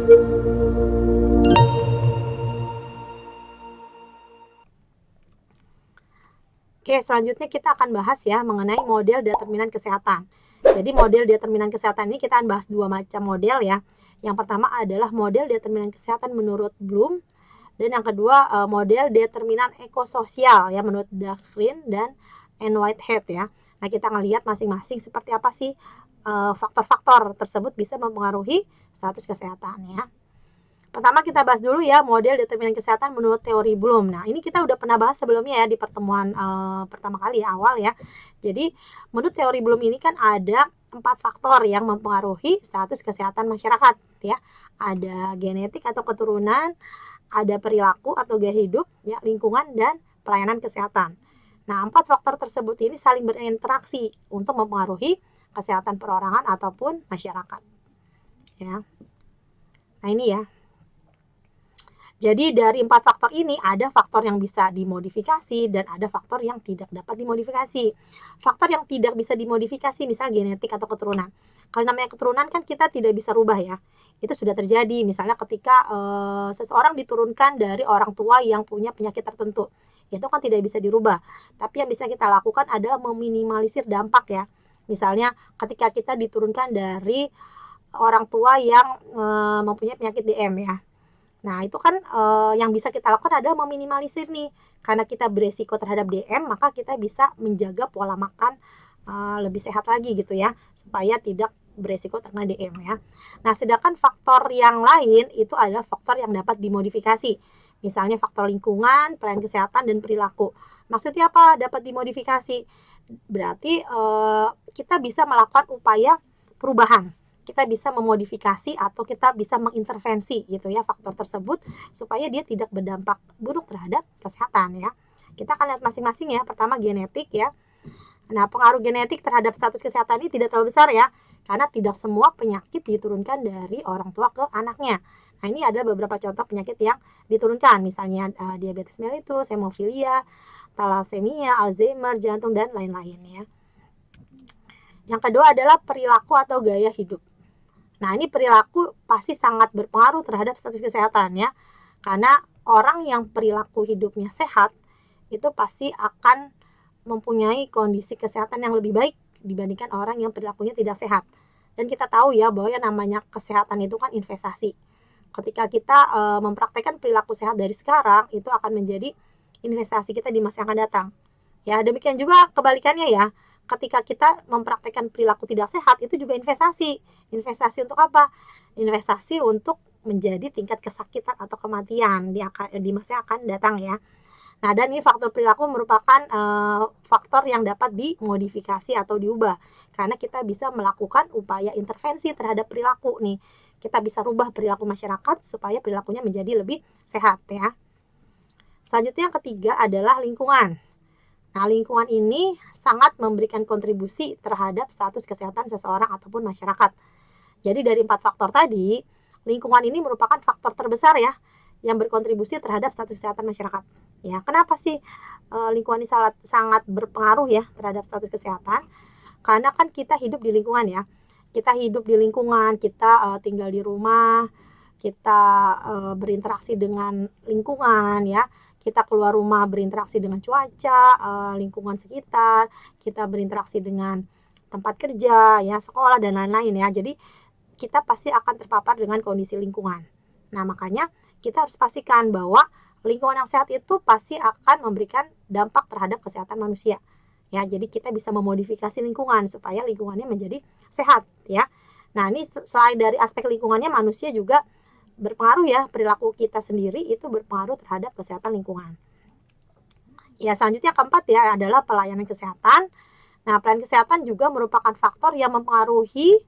Oke, selanjutnya kita akan bahas ya mengenai model determinan kesehatan. Jadi model determinan kesehatan ini kita akan bahas dua macam model ya. Yang pertama adalah model determinan kesehatan menurut Bloom, dan yang kedua model determinan ekososial ya menurut Dahlgren dan Whitehead ya. Nah, kita ngelihat masing-masing seperti apa sih faktor-faktor tersebut bisa mempengaruhi status kesehatan ya. Pertama kita bahas dulu ya model determinan kesehatan menurut teori Bloom. Nah, ini kita udah pernah bahas sebelumnya ya di pertemuan pertama kali ya, awal ya. Jadi menurut teori Bloom ini kan ada 4 faktor yang mempengaruhi status kesehatan masyarakat ya. Ada genetik atau keturunan, ada perilaku atau gaya hidup, ya, lingkungan, dan pelayanan kesehatan. Nah, 4 faktor tersebut ini saling berinteraksi untuk mempengaruhi kesehatan perorangan ataupun masyarakat. Ya. Nah, ini ya. Jadi dari 4 faktor ini ada faktor yang bisa dimodifikasi dan ada faktor yang tidak dapat dimodifikasi. Faktor yang tidak bisa dimodifikasi misal genetik atau keturunan. Kalau namanya keturunan kan kita tidak bisa rubah ya. Itu sudah terjadi misalnya ketika seseorang diturunkan dari orang tua yang punya penyakit tertentu. Itu kan tidak bisa dirubah. Tapi yang bisa kita lakukan adalah meminimalisir dampak ya. Misalnya ketika kita diturunkan dari orang tua yang mempunyai penyakit DM ya. Nah, itu kan yang bisa kita lakukan adalah meminimalisir nih. Karena kita beresiko terhadap DM, maka kita bisa menjaga pola makan lebih sehat lagi gitu ya, supaya tidak beresiko terkena DM ya. Nah, sedangkan faktor yang lain itu adalah faktor yang dapat dimodifikasi. Misalnya faktor lingkungan, pelayanan kesehatan, dan perilaku. Maksudnya apa dapat dimodifikasi? Berarti kita bisa melakukan upaya perubahan. Kita bisa memodifikasi atau kita bisa mengintervensi gitu ya faktor tersebut supaya dia tidak berdampak buruk terhadap kesehatan ya. Kita akan lihat masing-masing ya. Pertama genetik ya. Nah, pengaruh genetik terhadap status kesehatan ini tidak terlalu besar ya, karena tidak semua penyakit diturunkan dari orang tua ke anaknya. Nah, ini ada beberapa contoh penyakit yang diturunkan, misalnya diabetes mellitus, hemofilia, thalassemia, Alzheimer, jantung, dan lain-lain ya. Yang kedua adalah perilaku atau gaya hidup. Nah, ini perilaku pasti sangat berpengaruh terhadap status kesehatan ya. Karena orang yang perilaku hidupnya sehat itu pasti akan mempunyai kondisi kesehatan yang lebih baik dibandingkan orang yang perilakunya tidak sehat. Dan kita tahu ya bahwa yang namanya kesehatan itu kan investasi. Ketika kita mempraktekkan perilaku sehat dari sekarang, itu akan menjadi investasi kita di masa yang akan datang. Ya, demikian juga kebalikannya ya. Ketika kita mempraktekkan perilaku tidak sehat, itu juga investasi. Investasi untuk apa? Investasi untuk menjadi tingkat kesakitan atau kematian di masa yang akan datang ya. Nah, dan ini faktor perilaku merupakan faktor yang dapat dimodifikasi atau diubah. Karena kita bisa melakukan upaya intervensi terhadap perilaku nih. Kita bisa rubah perilaku masyarakat supaya perilakunya menjadi lebih sehat ya. Selanjutnya yang ketiga adalah lingkungan. Nah, lingkungan ini sangat memberikan kontribusi terhadap status kesehatan seseorang ataupun masyarakat. Jadi dari 4 faktor tadi, lingkungan ini merupakan faktor terbesar ya yang berkontribusi terhadap status kesehatan masyarakat. Ya, kenapa sih lingkungan ini sangat berpengaruh ya terhadap status kesehatan? Karena kan kita hidup di lingkungan ya. Kita hidup di lingkungan, kita tinggal di rumah, kita berinteraksi dengan lingkungan ya. Kita keluar rumah berinteraksi dengan cuaca, lingkungan sekitar, kita berinteraksi dengan tempat kerja, ya, sekolah, dan lain-lain ya. Jadi kita pasti akan terpapar dengan kondisi lingkungan. Nah, makanya kita harus pastikan bahwa lingkungan yang sehat itu pasti akan memberikan dampak terhadap kesehatan manusia. Ya, jadi kita bisa memodifikasi lingkungan supaya lingkungannya menjadi sehat ya. Nah, ini selain dari aspek lingkungannya, manusia juga berpengaruh ya, perilaku kita sendiri itu berpengaruh terhadap kesehatan lingkungan. Ya, selanjutnya keempat ya adalah pelayanan kesehatan. Nah, pelayanan kesehatan juga merupakan faktor yang mempengaruhi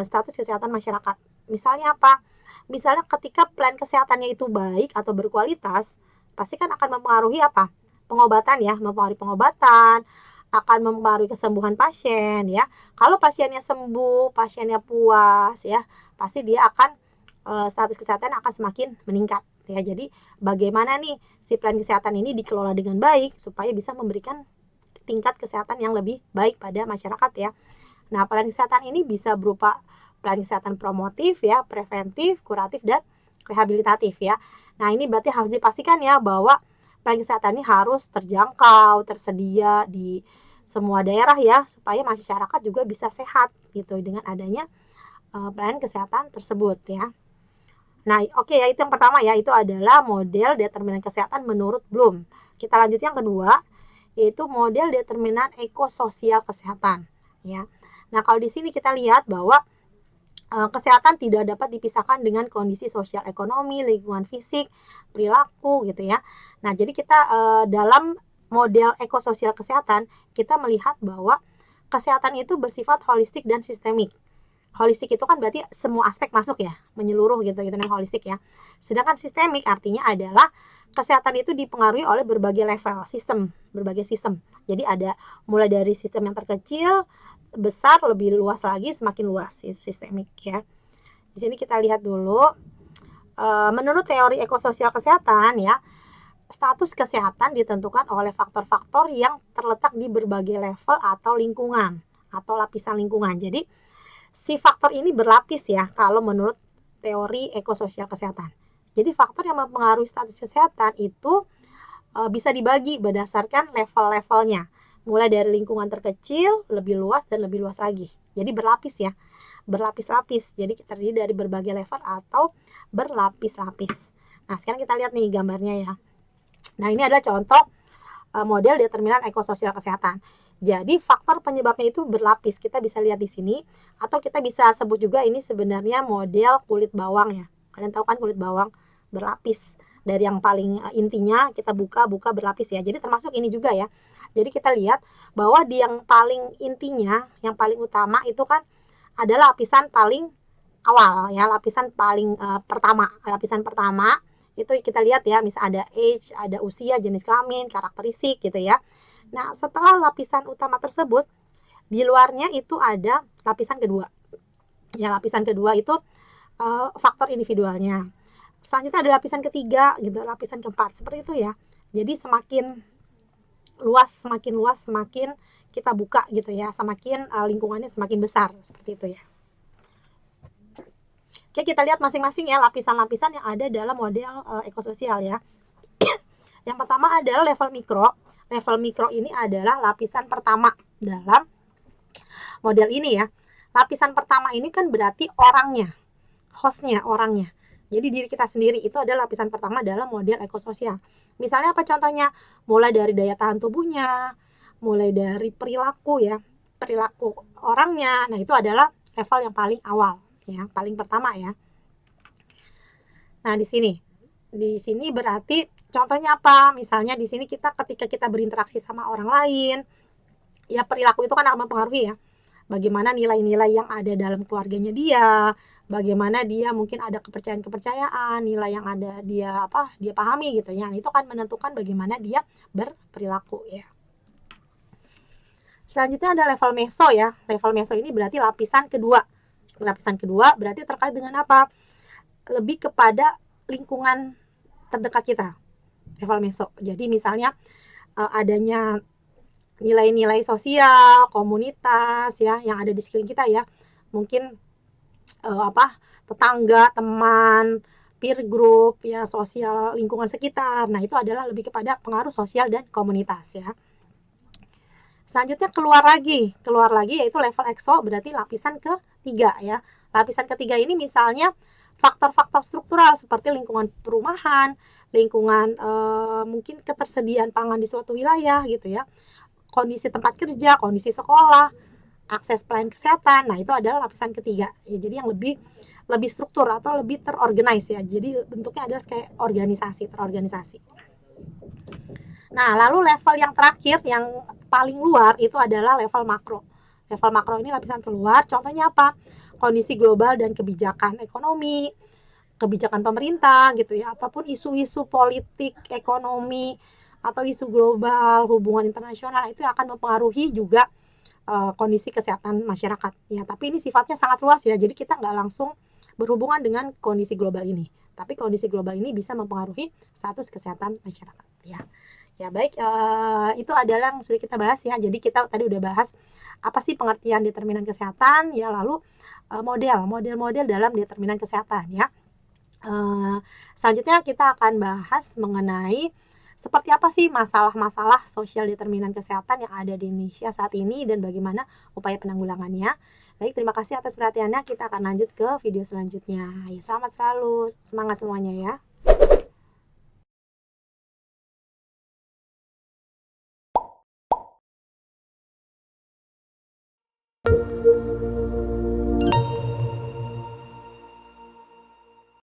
status kesehatan masyarakat. Misalnya apa? Misalnya ketika pelayanan kesehatannya itu baik atau berkualitas, pasti kan akan mempengaruhi apa? Pengobatan ya, mempengaruhi pengobatan, akan mempengaruhi kesembuhan pasien ya. Kalau pasiennya sembuh, pasiennya puas ya, pasti dia akan status kesehatan akan semakin meningkat ya. Jadi bagaimana nih si pelayanan kesehatan ini dikelola dengan baik supaya bisa memberikan tingkat kesehatan yang lebih baik pada masyarakat ya. Nah, pelayanan kesehatan ini bisa berupa pelayanan kesehatan promotif ya, preventif, kuratif, dan rehabilitatif ya. Nah, ini berarti harus dipastikan ya bahwa pelayanan kesehatan ini harus terjangkau, tersedia di semua daerah ya, supaya masyarakat juga bisa sehat gitu dengan adanya pelayanan kesehatan tersebut ya. Nah, oke ya, itu yang pertama ya, itu adalah model determinan kesehatan menurut Bloom. Kita lanjut yang kedua, yaitu model determinan ekososial kesehatan ya. Nah, kalau di sini kita lihat bahwa kesehatan tidak dapat dipisahkan dengan kondisi sosial ekonomi, lingkungan fisik, perilaku gitu ya. Nah, jadi kita dalam model ekososial kesehatan, kita melihat bahwa kesehatan itu bersifat holistik dan sistemik. Holistik itu kan berarti semua aspek masuk ya, menyeluruh gitu namanya holistik ya. Sedangkan sistemik artinya adalah kesehatan itu dipengaruhi oleh berbagai level sistem, berbagai sistem. Jadi ada mulai dari sistem yang terkecil, besar, lebih luas lagi, semakin luas sistemik ya. Di sini kita lihat dulu, menurut teori ekososial kesehatan ya, status kesehatan ditentukan oleh faktor-faktor yang terletak di berbagai level atau lingkungan atau lapisan lingkungan. Jadi si faktor ini berlapis ya kalau menurut teori ekososial kesehatan. Jadi faktor yang mempengaruhi status kesehatan itu bisa dibagi berdasarkan level-levelnya. Mulai dari lingkungan terkecil, lebih luas, dan lebih luas lagi. Jadi berlapis ya, berlapis-lapis. Jadi terdiri dari berbagai level atau berlapis-lapis. Nah, sekarang kita lihat nih gambarnya ya. Nah, ini adalah contoh model determinan ekososial kesehatan. Jadi faktor penyebabnya itu berlapis. Kita bisa lihat di sini, atau kita bisa sebut juga ini sebenarnya model kulit bawang ya. Kalian tahu kan kulit bawang berlapis. Dari yang paling intinya kita buka berlapis ya. Jadi termasuk ini juga ya. Jadi kita lihat bahwa di yang paling intinya, yang paling utama itu kan adalah lapisan paling awal ya, lapisan paling pertama. Lapisan pertama itu kita lihat ya, misalnya ada age, ada usia, jenis kelamin, karakteristik gitu ya. Nah, setelah lapisan utama tersebut, di luarnya itu ada lapisan kedua. Ya, lapisan kedua itu faktor individualnya. Selanjutnya ada lapisan ketiga gitu, lapisan keempat, seperti itu ya. Jadi semakin luas semakin kita buka gitu ya, semakin lingkungannya semakin besar, seperti itu ya. Oke, kita lihat masing-masing ya lapisan-lapisan yang ada dalam model ekososial ya. Yang pertama adalah level mikro. Level mikro ini adalah lapisan pertama dalam model ini ya. Lapisan pertama ini kan berarti orangnya, hostnya, orangnya. Jadi diri kita sendiri itu adalah lapisan pertama dalam model ekososial. Misalnya apa contohnya? Mulai dari daya tahan tubuhnya, mulai dari perilaku ya, perilaku orangnya. Nah, itu adalah level yang paling awal ya, paling pertama ya. Nah, di sini berarti contohnya apa? Misalnya di sini ketika kita berinteraksi sama orang lain, ya perilaku itu kan akan mempengaruhi ya. Bagaimana nilai-nilai yang ada dalam keluarganya dia, bagaimana dia mungkin ada kepercayaan-kepercayaan, nilai yang ada dia pahami gitu ya. Itu kan menentukan bagaimana dia berperilaku ya. Selanjutnya ada level meso ya. Level meso ini berarti lapisan kedua. Lapisan kedua berarti terkait dengan apa? Lebih kepada lingkungan terdekat kita. Level meso. Jadi misalnya adanya nilai-nilai sosial, komunitas ya yang ada di sekeliling kita ya. Mungkin tetangga, teman, peer group ya, sosial lingkungan sekitar. Nah, itu adalah lebih kepada pengaruh sosial dan komunitas ya. Selanjutnya keluar lagi yaitu level exo, berarti lapisan ketiga ya. Lapisan ketiga ini misalnya faktor-faktor struktural seperti lingkungan perumahan, lingkungan mungkin ketersediaan pangan di suatu wilayah gitu ya, kondisi tempat kerja, kondisi sekolah, akses pelayanan kesehatan. Nah, itu adalah lapisan ketiga ya. Jadi yang lebih struktur atau lebih terorganize ya. Jadi bentuknya adalah kayak terorganisasi. Nah, lalu level yang terakhir yang paling luar itu adalah level makro. Level makro ini lapisan terluar. Contohnya apa? Kondisi global dan kebijakan ekonomi, kebijakan pemerintah gitu ya, ataupun isu-isu politik, ekonomi, atau isu global, hubungan internasional, itu akan mempengaruhi juga kondisi kesehatan masyarakat ya. Tapi ini sifatnya sangat luas ya, jadi kita nggak langsung berhubungan dengan kondisi global ini, tapi kondisi global ini bisa mempengaruhi status kesehatan masyarakat ya. Ya baik, itu adalah yang sudah kita bahas ya. Jadi kita tadi udah bahas apa sih pengertian determinan kesehatan ya, lalu model-model dalam determinan kesehatan ya. Selanjutnya kita akan bahas mengenai seperti apa sih masalah-masalah sosial determinan kesehatan yang ada di Indonesia saat ini dan bagaimana upaya penanggulangannya. Baik, terima kasih atas perhatiannya. Kita akan lanjut ke video selanjutnya. Ya, selamat selalu, semangat semuanya ya.